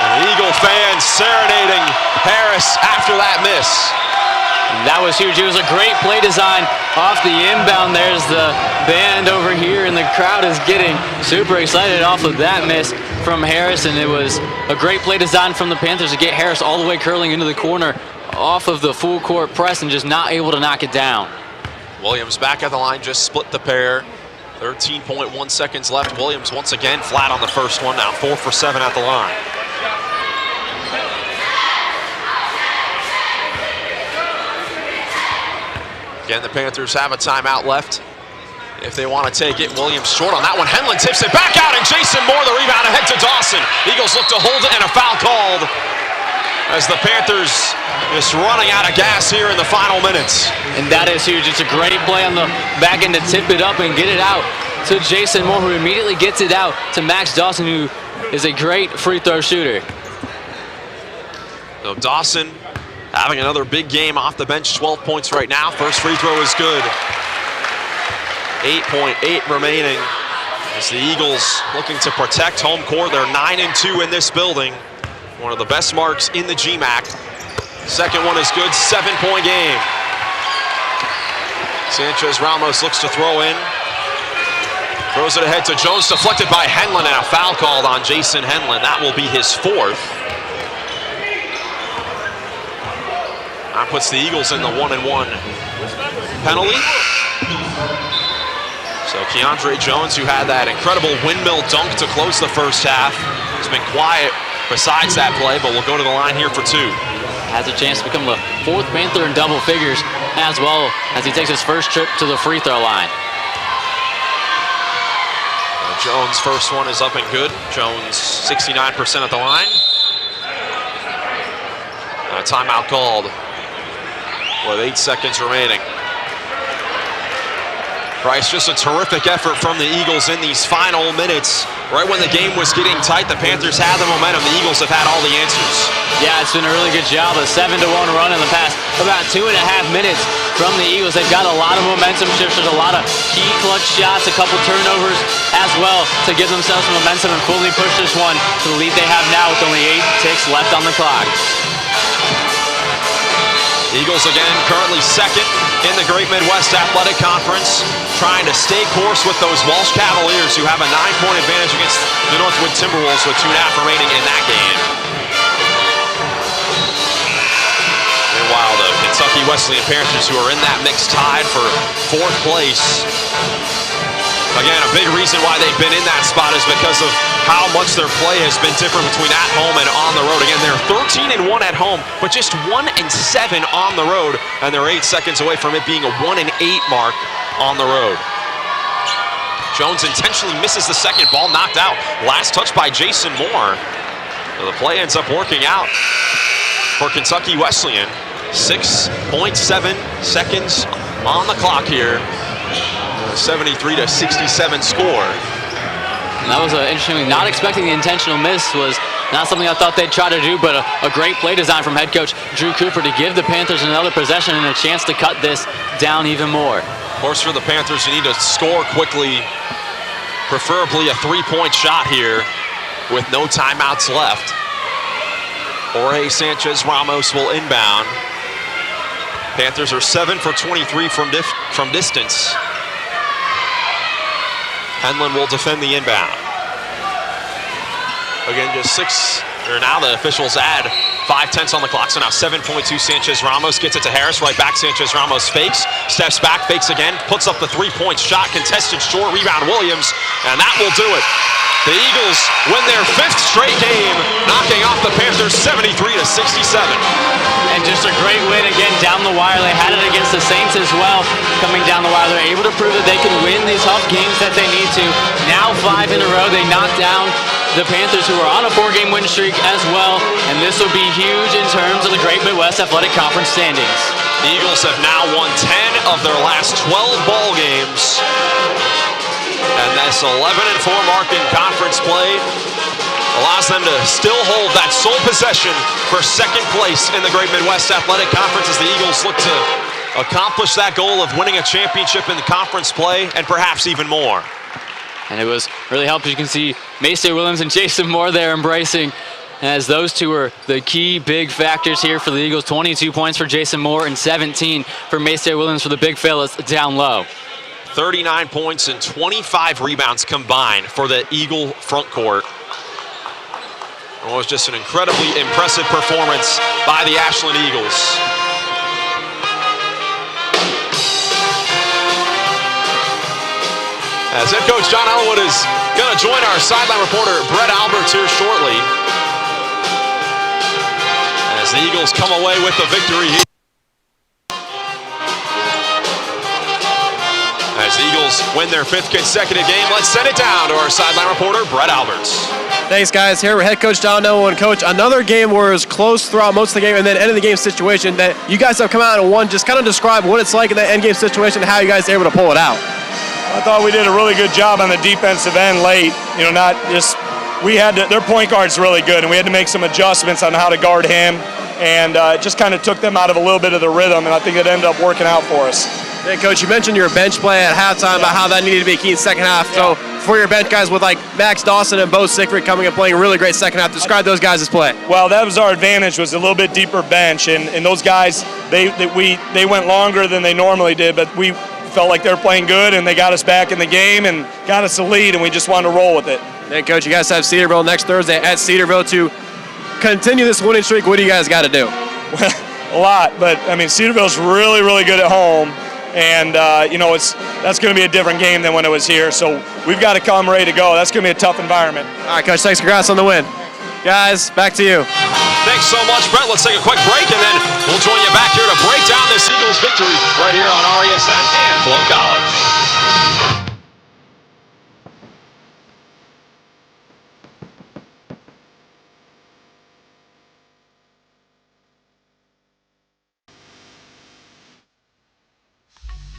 And Eagle fans serenading Harris after that miss. That was huge. It was a great play design off the inbound. There's the band over here, and the crowd is getting super excited off of that miss from Harris, and it was a great play design from the Panthers to get Harris all the way curling into the corner off of the full court press and just not able to knock it down. Williams back at the line, just split the pair. 13.1 seconds left. Williams once again flat on the first one, now 4 for 7 at the line. Again, the Panthers have a timeout left if they want to take it. Williams short on that one. Henlon tips it back out, and Jason Moore the rebound ahead to Dawson. Eagles look to hold it, and a foul called as the Panthers just running out of gas here in the final minutes. And that is huge. It's a great play on the back end to tip it up and get it out to Jason Moore, who immediately gets it out to Max Dawson, who is a great free throw shooter. So Dawson having another big game off the bench, 12 points right now. First free throw is good. 8.8 remaining as the Eagles looking to protect home court. They're 9-2 in this building. One of the best marks in the GMAC. Second one is good, 7-point game. Sanchez Ramos looks to throw in. Throws it ahead to Jones, deflected by Henlon, and a foul called on Jason Henlon. That will be his 4th. That puts the Eagles in the 1-1 penalty. So Keandre Jones, who had that incredible windmill dunk to close the first half, has been quiet besides that play, but we'll go to the line here for 2. Has a chance to become the 4th Panther in double figures, as well as he takes his first trip to the free throw line. Jones' first one is up and good. Jones 69% at the line. And a timeout called with 8 seconds remaining. Bryce, just a terrific effort from the Eagles in these final minutes. Right when the game was getting tight, the Panthers had the momentum. The Eagles have had all the answers. Yeah, it's been a really good job. A 7-1 run in the past about 2.5 minutes from the Eagles. They've got a lot of momentum shifters, a lot of key clutch shots, a couple turnovers as well to give themselves some momentum and fully push this one to the lead they have now with only 8 ticks left on the clock. Eagles again currently second in the Great Midwest Athletic Conference, trying to stay course with those Walsh Cavaliers who have a 9-point advantage against the Northwood Timberwolves with 2.5 remaining in that game. Meanwhile, the Kentucky Wesleyan Panthers, who are in that mix tied for 4th place. Again, a big reason why they've been in that spot is because of how much their play has been different between at home and on the road. Again, they're 13-1 at home, but just 1-7 on the road, and they're 8 seconds away from it being a 1-8 mark on the road. Jones intentionally misses the second ball, knocked out. Last touch by Jason Moore. So the play ends up working out for Kentucky Wesleyan. 6.7 seconds on the clock here. 73-67 score. And that was interesting. Not expecting the intentional miss was not something I thought they'd try to do, but a great play design from head coach Drew Cooper to give the Panthers another possession and a chance to cut this down even more. Of course, for the Panthers, you need to score quickly, preferably a 3-point shot here with no timeouts left. Jorge Sanchez Ramos will inbound. Panthers are 7 for 23 from distance. Henlon will defend the inbound. Again, just 6, or now the officials add 5/10 on the clock, so now 7.2. Sanchez Ramos gets it to Harris, right back. Sanchez Ramos fakes, steps back, fakes again, puts up the 3-point shot, contested short, rebound Williams, and that will do it. The Eagles win their 5th straight game, knocking off the Panthers 73-67. And just a great win again down the wire. They had it against the Saints as well. Coming down the wire, they're able to prove that they can win these tough games that they need to. Now 5 in a row. They knocked down the Panthers, who are on a 4-game win streak as well. And this will be huge in terms of the Great Midwest Athletic Conference standings. The Eagles have now won 10 of their last 12 ball games. And this 11-4 mark in conference play allows them to still hold that sole possession for 2nd place in the Great Midwest Athletic Conference as the Eagles look to accomplish that goal of winning a championship in the conference play and perhaps even more. And it was really helped. You can see Maester Williams and Jason Moore there embracing, as those two are the key big factors here for the Eagles. 22 points for Jason Moore and 17 for Maester Williams for the big fellas down low. 39 points and 25 rebounds combined for the Eagle front court. It was just an incredibly impressive performance by the Ashland Eagles. As head coach John Ellenwood is going to join our sideline reporter Brett Alberts here shortly, as the Eagles come away with the victory here. As the Eagles win their 5th consecutive game, let's send it down to our sideline reporter, Brett Alberts. Thanks, guys. Here with head coach John Ellenwood. Coach, another game where it was close throughout most of the game and then end of the game situation that you guys have come out and won. Just kind of describe what it's like in that end game situation and how you guys are able to pull it out. I thought we did a really good job on the defensive end late. You know, not just, we had to, their point guard's really good, and we had to make some adjustments on how to guard him, and it just kind of took them out of a little bit of the rhythm, and I think it ended up working out for us. Hey, Coach, you mentioned your bench play at halftime about how that needed to be key in second half. So for your bench guys with like Max Dawson and Bo Sickfried coming and playing a really great second half, describe those guys' play. Well, that was our advantage, was a little bit deeper bench, and those guys, they went longer than they normally did, but we felt like they were playing good, and they got us back in the game and got us a lead, and we just wanted to roll with it. Hey, Coach, you guys have Cedarville next Thursday at Cedarville to continue this winning streak. What do you guys got to do? Well, a lot, but I mean, Cedarville's really, really good at home. And, you know, that's going to be a different game than when it was here. So we've got to come ready to go. That's going to be a tough environment. All right, Coach, thanks. Congrats on the win. Guys, back to you. Thanks so much, Brett. Let's take a quick break, and then we'll join you back here to break down this Eagles victory right here on RESN and Flow College.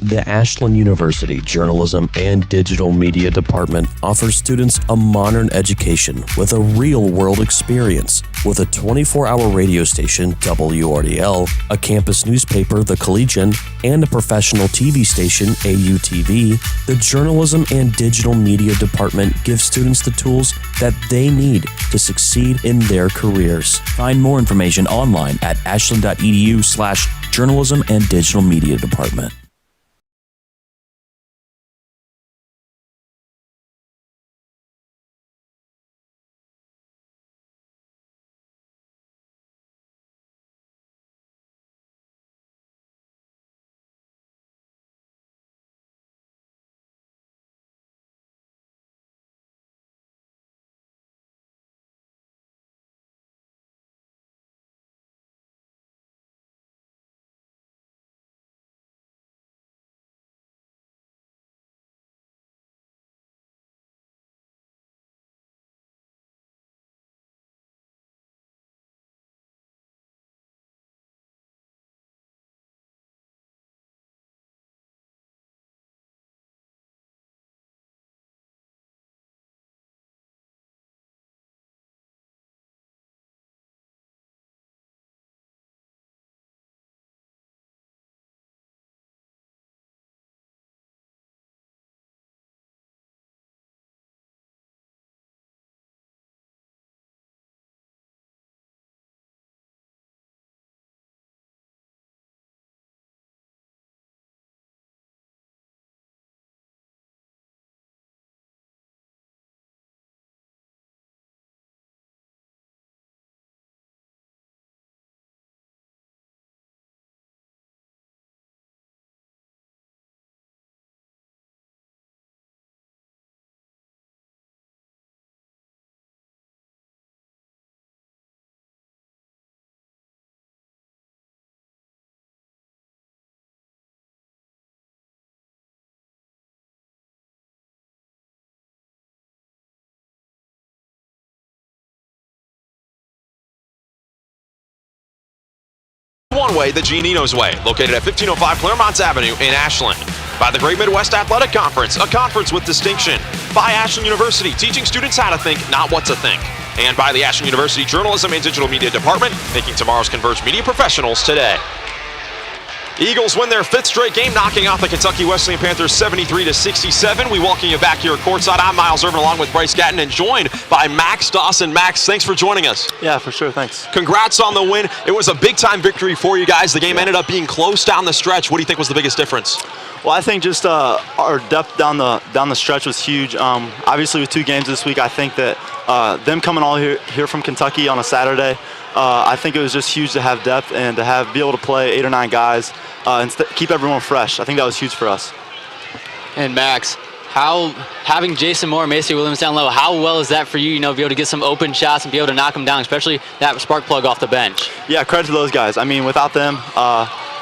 The Ashland University Journalism and Digital Media Department offers students a modern education with a real-world experience. With a 24-hour radio station, WRDL, a campus newspaper, The Collegian, and a professional TV station, AUTV, the Journalism and Digital Media Department gives students the tools that they need to succeed in their careers. Find more information online at ashland.edu/Journalism and Digital Media Department. One way, the Giannino's Way, located at 1505 Claremont Avenue in Ashland. By the Great Midwest Athletic Conference, a conference with distinction. By Ashland University, teaching students how to think, not what to think. And by the Ashland University Journalism and Digital Media Department, making tomorrow's converged media professionals today. Eagles win their 5th straight game, knocking off the Kentucky Wesleyan Panthers 73-67. We welcome you back here at courtside. I'm Miles Irvin along with Bryce Gatton and joined by Max Dawson. Max, thanks for joining us. Yeah, for sure, thanks. Congrats on the win. It was a big-time victory for you guys. The game ended up being close down the stretch. What do you think was the biggest difference? Well, I think just our depth down the stretch was huge. Obviously, with 2 games this week, I think that them coming all here from Kentucky on a Saturday, I think it was just huge to have depth and to be able to play 8 or 9 guys and keep everyone fresh. I think that was huge for us. And Max, having Jason Moore and Macy Williams down low, how well is that for you? Be able to get some open shots and be able to knock them down, especially that spark plug off the bench. Yeah, credit to those guys. I mean, without them,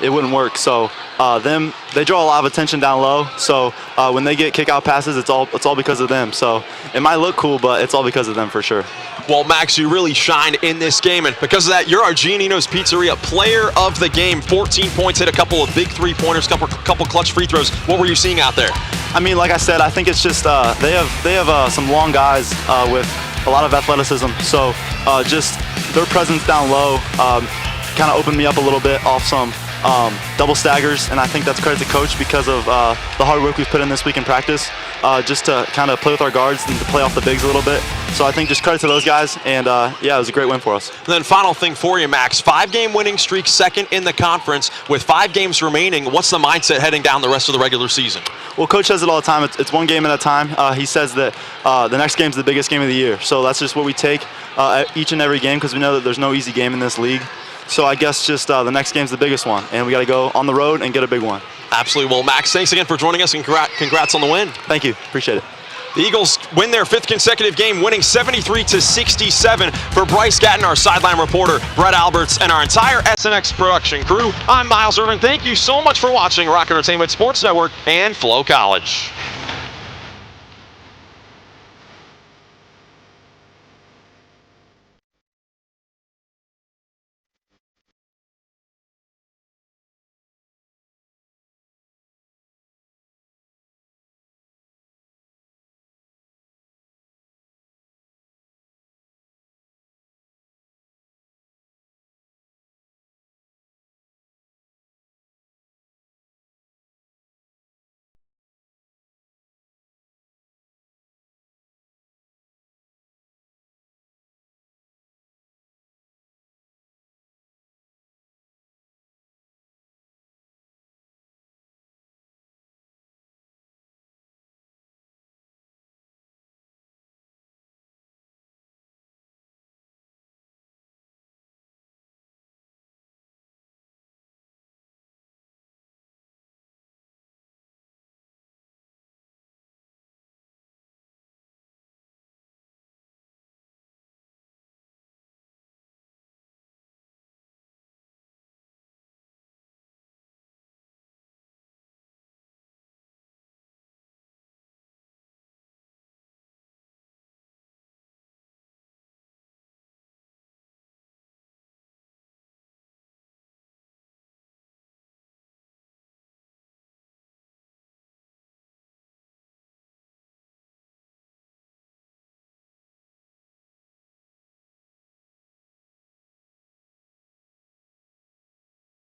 it wouldn't work. So they draw a lot of attention down low. So when they get kick out passes, it's all because of them. So it might look cool, but it's all because of them for sure. Well, Max, you really shined in this game, and because of that, you're our Giannino's Pizzeria Player of the Game. 14 points, hit a couple of big three-pointers, couple clutch free throws. What were you seeing out there? I mean, like I said, I think it's just they have some long guys with a lot of athleticism. So just their presence down low kind of opened me up a little bit off some double staggers, and I think that's credit to coach because of the hard work we've put in this week in practice, just to kind of play with our guards and to play off the bigs a little bit. So I think just credit to those guys, and yeah, it was a great win for us. And then final thing for you, Max, 5-game winning streak, second in the conference with 5 games remaining. What's the mindset heading down the rest of the regular season? Well, coach says it all the time. It's one game at a time. He says that the next game's the biggest game of the year. So that's just what we take each and every game, because we know that there's no easy game in this league. So I guess just the next game's the biggest one, and we got to go on the road and get a big one. Absolutely. Well, Max, thanks again for joining us, and congrats on the win. Thank you. Appreciate it. The Eagles win their 5th consecutive game, winning 73-67. For Bryce Gatton, our sideline reporter, Brett Alberts, and our entire SNX production crew, I'm Miles Irvin. Thank you so much for watching Rock Entertainment Sports Network and Flow College.